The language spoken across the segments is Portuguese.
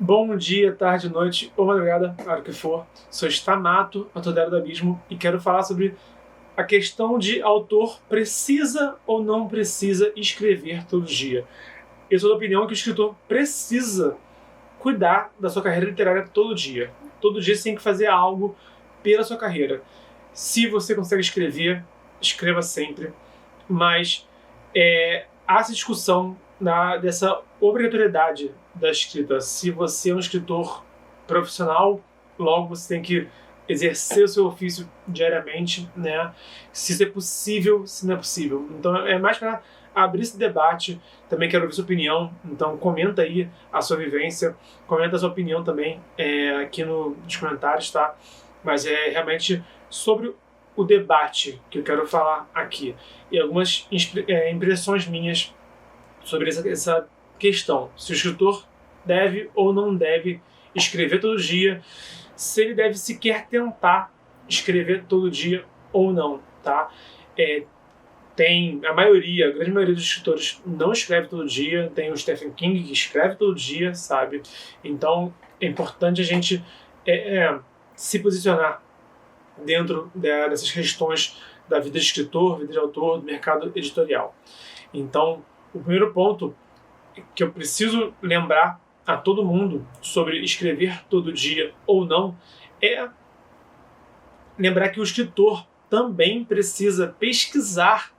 Bom dia, tarde, noite ou madrugada, a hora que for. Sou Stamato, autor do Abismo, e quero falar sobre a questão de autor precisa ou não precisa escrever todo dia. Eu sou da opinião que o escritor precisa cuidar da sua carreira literária todo dia. Todo dia você tem que fazer algo pela sua carreira. Se você consegue escrever, escreva sempre, mas há essa discussão dessa obrigatoriedade da escrita. Se você é um escritor profissional, logo você tem que exercer o seu ofício diariamente, né? Se isso é possível, se não é possível. Então é mais para abrir esse debate. Também quero ouvir sua opinião, então comenta aí a sua vivência, comenta a sua opinião também aqui nos comentários, tá? Mas é realmente sobre o debate que eu quero falar aqui e algumas impressões minhas sobre essa questão. Se o escritor deve ou não deve escrever todo dia, se ele deve sequer tentar escrever todo dia ou não, tá? Tem a grande maioria dos escritores não escreve todo dia, tem o Stephen King que escreve todo dia, sabe? Então é importante a gente se posicionar dentro dessas questões da vida de escritor, vida de autor, do mercado editorial. Então, o primeiro ponto que eu preciso lembrar a todo mundo sobre escrever todo dia ou não é lembrar que o escritor também precisa pesquisar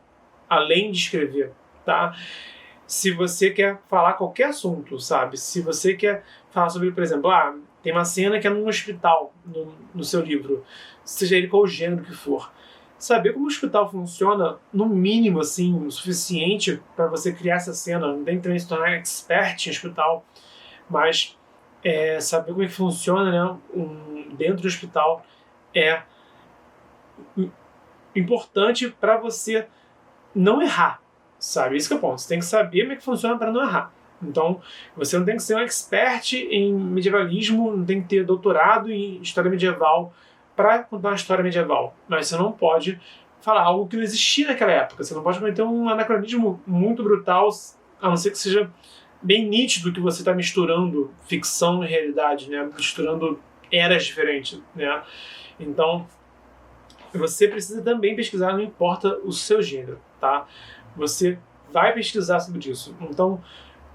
além de escrever, tá? Se você quer falar qualquer assunto, sabe? Se você quer falar sobre, por exemplo, tem uma cena que é num hospital no seu livro, seja ele qual o gênero que for. Saber como o hospital funciona, no mínimo, assim, o suficiente para você criar essa cena. Não tem que também se tornar expert em hospital, mas saber como é que funciona, né, dentro do hospital é importante para você não errar, sabe? Isso que é o ponto. Você tem que saber como é que funciona para não errar. Então, você não tem que ser um expert em medievalismo, não tem que ter doutorado em história medieval para contar uma história medieval. Mas você não pode falar algo que não existia naquela época. Você não pode cometer um anacronismo muito brutal, a não ser que seja bem nítido que você está misturando ficção e realidade, né? Misturando eras diferentes, né? Então, você precisa também pesquisar, não importa o seu gênero, tá? Você vai pesquisar sobre isso. Então,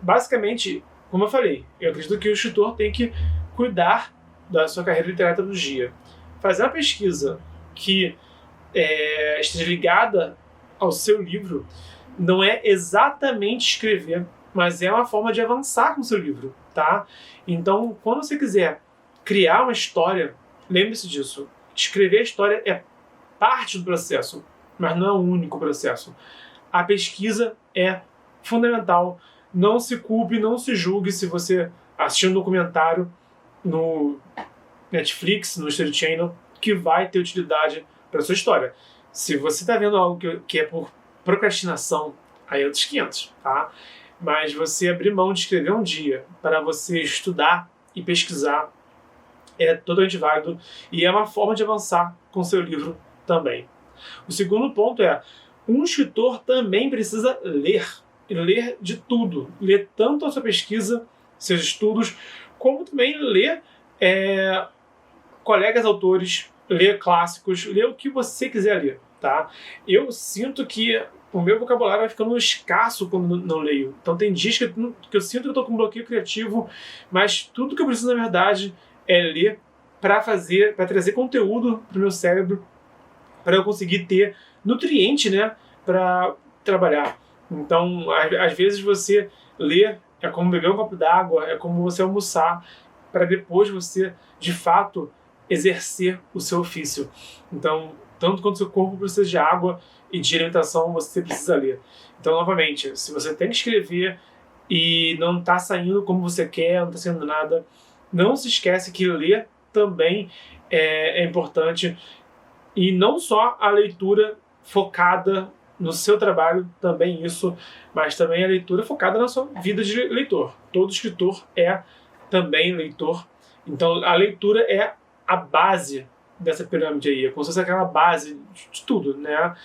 basicamente, como eu falei, eu acredito que o escritor tem que cuidar da sua carreira literária todo dia. Fazer uma pesquisa que esteja ligada ao seu livro não é exatamente escrever, mas é uma forma de avançar com o seu livro, tá? Então, quando você quiser criar uma história, lembre-se disso. Escrever a história é parte do processo, mas não é o único processo. A pesquisa é fundamental. Não se culpe, não se julgue se você assistir um documentário no Netflix, no History Channel, que vai ter utilidade para a sua história. Se você está vendo algo que é por procrastinação, aí é outros 500, tá? Mas você abrir mão de escrever um dia para você estudar e pesquisar é totalmente válido e é uma forma de avançar com seu livro também. O segundo ponto é, um escritor também precisa ler de tudo, ler tanto a sua pesquisa, seus estudos, como também ler colegas autores, ler clássicos, ler o que você quiser ler, tá? Eu sinto que o meu vocabulário vai ficando escasso quando não leio. Então tem dias que eu sinto que eu estou com um bloqueio criativo, mas tudo que eu preciso, na verdade, é ler para trazer conteúdo para o meu cérebro, para eu conseguir ter nutriente, né, para trabalhar. Então, às vezes você ler é como beber um copo d'água, é como você almoçar, para depois você, de fato, exercer o seu ofício. Então, tanto quanto o seu corpo precisa de água e de alimentação, você precisa ler. Então, novamente, se você tem que escrever e não está saindo como você quer, não está saindo nada, não se esquece que ler também é importante. E não só a leitura focada no seu trabalho, também isso, mas também a leitura focada na sua vida de leitor. Todo escritor é também leitor. Então a leitura é a base dessa pirâmide aí, é como se fosse aquela base de tudo, né?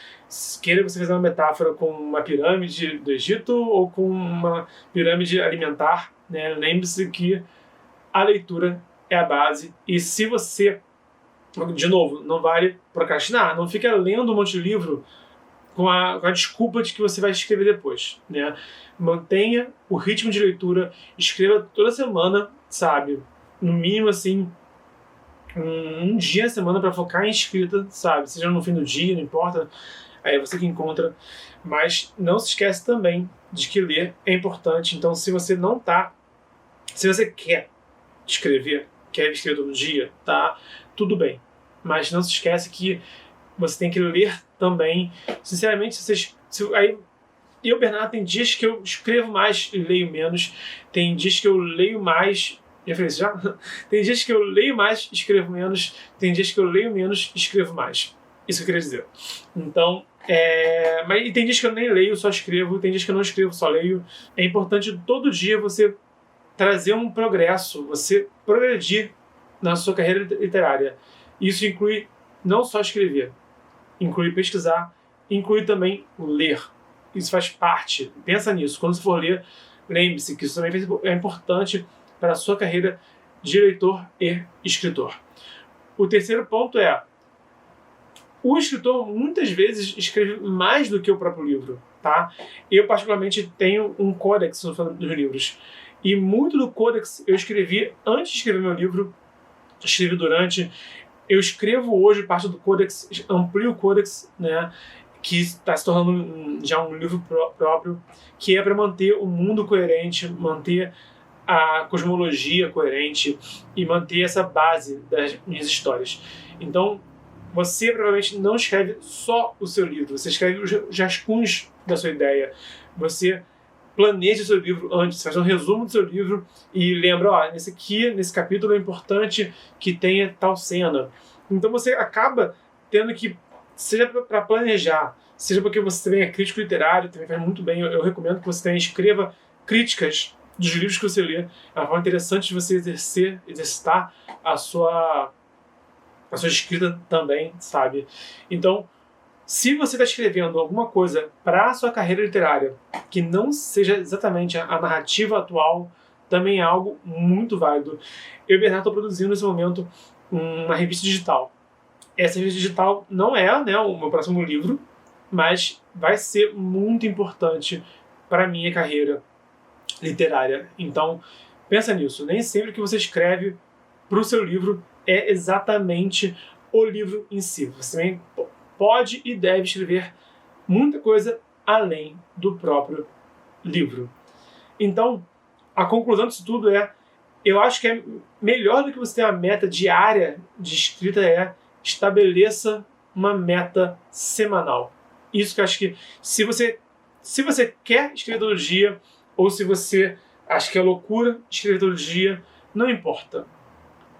Queira você fazer uma metáfora com uma pirâmide do Egito ou com uma pirâmide alimentar, né? Lembre-se que a leitura é a base. E se você, de novo, não vale procrastinar, não fica lendo um monte de livro com a desculpa de que você vai escrever depois, né? Mantenha o ritmo de leitura, escreva toda semana, sabe? No mínimo, assim, um dia na semana para focar em escrita, sabe? Seja no fim do dia, não importa, aí é você que encontra. Mas não se esquece também de que ler é importante. Então, se você quer escrever todo dia, tá? Tudo bem. Mas não se esquece que você tem que ler também. Sinceramente, eu, Bernardo, tem dias que eu escrevo mais e leio menos. Tem dias que eu leio mais. Já falei isso já? Tem dias que eu leio mais e escrevo menos. Tem dias que eu leio menos e escrevo mais. Isso que eu queria dizer. Então, e tem dias que eu nem leio, só escrevo. Tem dias que eu não escrevo, só leio. É importante todo dia você trazer um progresso, você progredir na sua carreira literária. Isso inclui não só escrever, inclui pesquisar, inclui também ler. Isso faz parte. Pensa nisso. Quando você for ler, lembre-se que isso também é importante para a sua carreira de leitor e escritor. O terceiro ponto é: o escritor muitas vezes escreve mais do que o próprio livro, tá? Eu, particularmente, tenho um códex dos livros. E muito do códex eu escrevi antes de escrever meu livro, escrevi durante. Eu escrevo hoje parte do códex, amplio o códex, né? Que está se tornando já um livro próprio, que é para manter o mundo coerente, manter a cosmologia coerente e manter essa base das minhas histórias. Então, você provavelmente não escreve só o seu livro, você escreve os rascunhos da sua ideia. Você planeja o seu livro antes, faz um resumo do seu livro e lembra, nesse capítulo é importante que tenha tal cena. Então você acaba tendo que, seja para planejar, seja porque você também é crítico literário, também faz muito bem, eu recomendo que você também escreva críticas dos livros que você lê. É uma forma interessante de você exercitar a sua escrita também, sabe? Então, se você está escrevendo alguma coisa para a sua carreira literária que não seja exatamente a narrativa atual, também é algo muito válido. Eu e o Bernardo estou produzindo nesse momento uma revista digital. Essa revista digital não é, né, o meu próximo livro, mas vai ser muito importante para a minha carreira literária. Então, pensa nisso. Nem sempre que você escreve para o seu livro é exatamente o livro em si. Você também pode e deve escrever muita coisa além do próprio livro. Então, a conclusão disso tudo eu acho que é melhor do que você ter uma meta diária de escrita, estabeleça uma meta semanal. Isso que eu acho que, se você quer escrever todo dia, ou se você acha que é loucura escrever todo dia, não importa.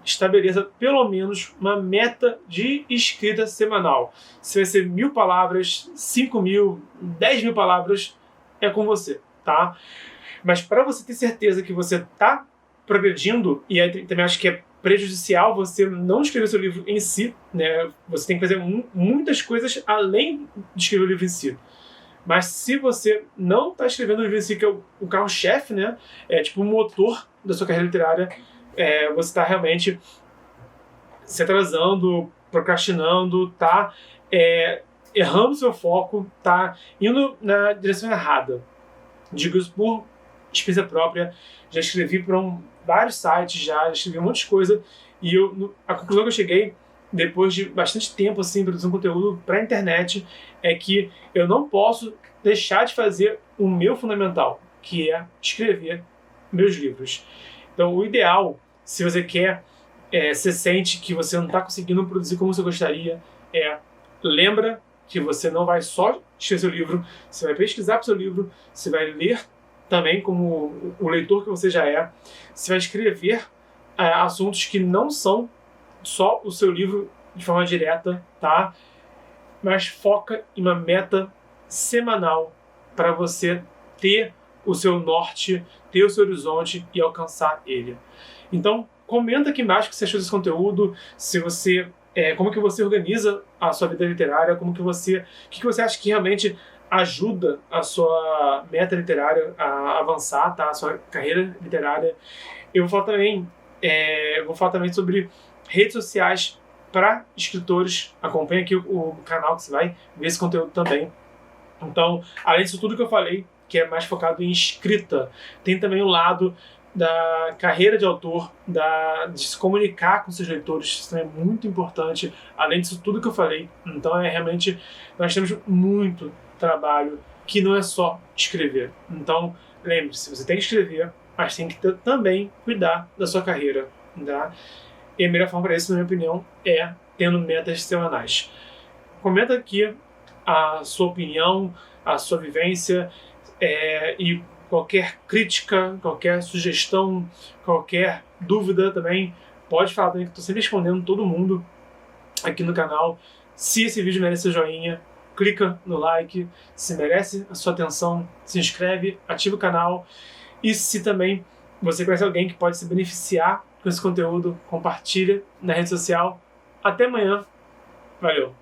Estabeleça pelo menos uma meta de escrita semanal. Se vai ser 1.000 palavras, 5.000, 10.000 palavras, é com você, tá? Mas para você ter certeza que você está progredindo, e aí também acho que é prejudicial você não escrever seu livro em si, né? Você tem que fazer muitas coisas além de escrever o livro em si. Mas se você não está escrevendo o livro em si, que é o carro-chefe, né? É tipo o motor da sua carreira literária, você está realmente se atrasando, procrastinando, tá errando seu foco, tá indo na direção errada. Digo isso por experiência própria. Já escrevi para vários sites, já escrevi um monte de coisa, e a conclusão que eu cheguei depois de bastante tempo assim produzindo conteúdo para a internet é que eu não posso deixar de fazer o meu fundamental, que é escrever meus livros. Então, o ideal, se você quer, você sente que você não está conseguindo produzir como você gostaria, lembra que você não vai só escrever seu livro, você vai pesquisar para o seu livro, você vai ler também como o leitor que você já é, você vai escrever assuntos que não são só o seu livro de forma direta, tá? Mas foca em uma meta semanal para você ter o seu norte, ter o seu horizonte e alcançar ele. Então, comenta aqui embaixo o que você achou desse conteúdo, se você, como que você organiza a sua vida literária, o que você acha que realmente ajuda a sua meta literária a avançar, tá? A sua carreira literária. Eu vou falar também Eu vou falar também sobre redes sociais para escritores. Acompanhe aqui o canal que você vai ver esse conteúdo também. Então, além disso tudo que eu falei, que é mais focado em escrita, tem também o lado da carreira de autor, de se comunicar com seus leitores. Isso também é muito importante, além disso tudo que eu falei. Então, realmente, nós temos muito trabalho que não é só escrever. Então, lembre-se, você tem que escrever, mas tem que também cuidar da sua carreira. Tá? E a melhor forma para isso, na minha opinião, é tendo metas semanais. Comenta aqui a sua opinião, a sua vivência, e qualquer crítica, qualquer sugestão, qualquer dúvida também, pode falar também, que eu estou sempre respondendo todo mundo aqui no canal. Se esse vídeo merece o joinha, clica no like. Se merece a sua atenção, se inscreve, ativa o canal. E se também você conhece alguém que pode se beneficiar com esse conteúdo, compartilha na rede social. Até amanhã. Valeu!